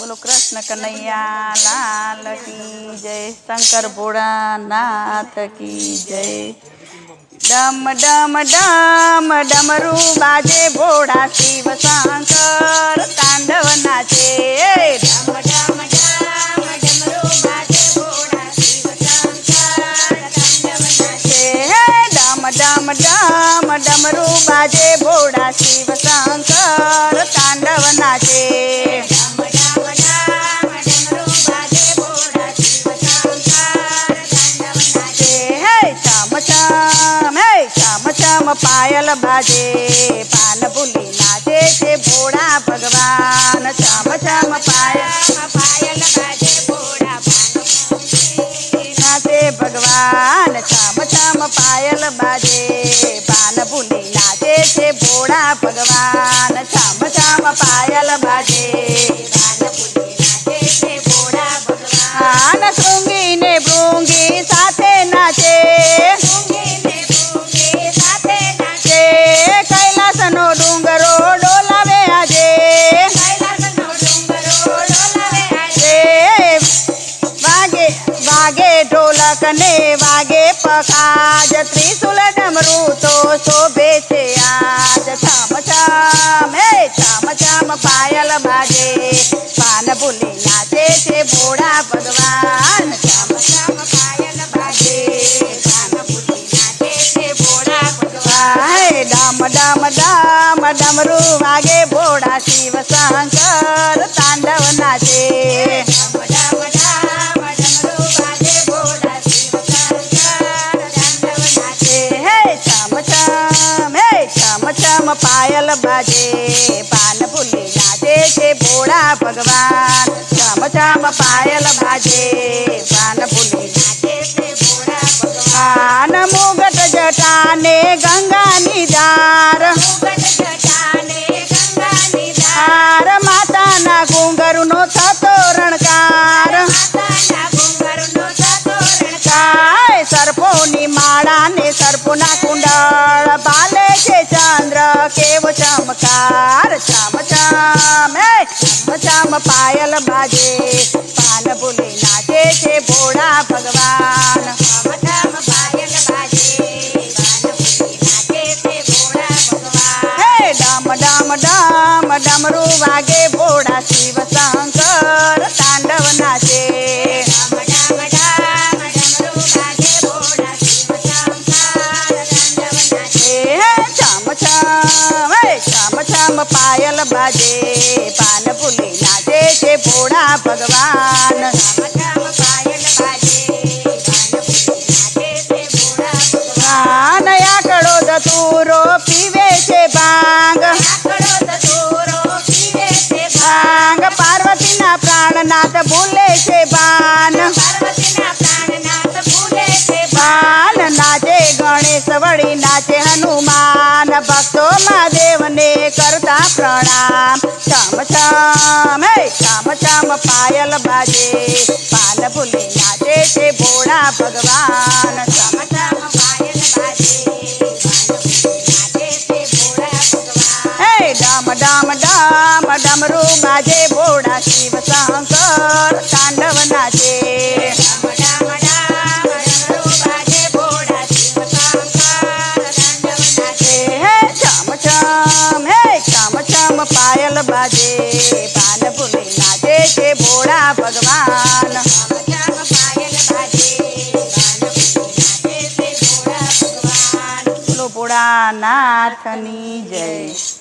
बोलो कृष्ण कन्हैया लाल की जय। शंकर भोलानाथ की जय। डम डम डम डमरू बाजे भोड़ा शिव शंकर तांडव नाचे। डम डम डम डमरू बाजे भोड़ा शिव शंकर तांडव नाचे। डम डम डम डमरू बाजे भोड़ा शिव शंकर तांडव नाचे। चम पायल बाजे पान भूली नाचे छे भोड़ा भगवान। चम चम पायल बाजे भोड़ा नाचे भगवान। चम चम पायल बाजे पान भूली नाचे छे भोड़ा भगवान। चम चम पायल बाजे पान भूली नाचे छे भोड़ा भगवान। श्रृंगी ने भृंगी साथे नाचे। डूंगरो डोलावे आजे। वागे वागे ढोलक ने वागे पखाज। त्रिशूल डमरू तो शोभे छे आज। छम छम हे छम छम पायल बाजे पान भूली नाचे छे भोड़ा भगवान। छम छम पायल बाजे पान भूली नाचे छे भोड़ा भगवान। डम डम डम डमरू वागे भोड़ा शिव शंकर तांडव नाचे। डम डम डम डमरू वागे भोड़ा शिव शंकर तांडव नाचे। हे छम छम पायल बाजे पान भूली नाचे छे भोड़ा भगवान। छम छम पायल बाजे पान भूली नाचे छे भोड़ा भगवान। मुगट जटाने गंगा निधार। माता ना घुंघरू नो थतो रणकार। सर्पोनी माळा ने सर्पोना कुंडल बाले छे चंद्र केवो चमकार। चम चम हे चम चम पायल बाजे पान भूली नाचे छे भोड़ा भगवान। चम चम पायल बाजे पान भूली नाचे छे भोड़ा भगवान। हे डम डम डम डमरू वागे भोड़ा शिव शंकर तांडव नाचे। डम डम डम डमरू वागे भोड़ा शिव शंकर तांडव नाचे। हे छम छम पायल बाजे पान भूली नाचे छे भोड़ा भगवान। छम छम पायल बाजे पान भूली नाचे छे भोड़ा भगवान। आकड़ो धतूरो पीवे छे भांग। भांग पार्वती ना प्राणनाथ भूले छे बान। बान नाचे गणेश वड़ी नाचे हनुमान। भक्तो महादेव ने करता प्रणाम। छम छम हे छम छम पायल बाजे पान भूली नाचे छे भोड़ा भगवान। छम छम पायल बाजे पान भूली नाचे छे भोड़ा भगवान। हे डम डम डम डमरू बाजे भोड़ा शिव शंकर तांडव नाचे। डम डम डम डमरू बाजे भोड़ा शिव शंकर तांडव नाचे। हे छम छम पायल बाजे पान भूली नाचे छे भोड़ा भगवान। छम छम पायल बाजे पान भूली नाचे छे भोड़ा भगवान। बोलो भोलानाथ की जय।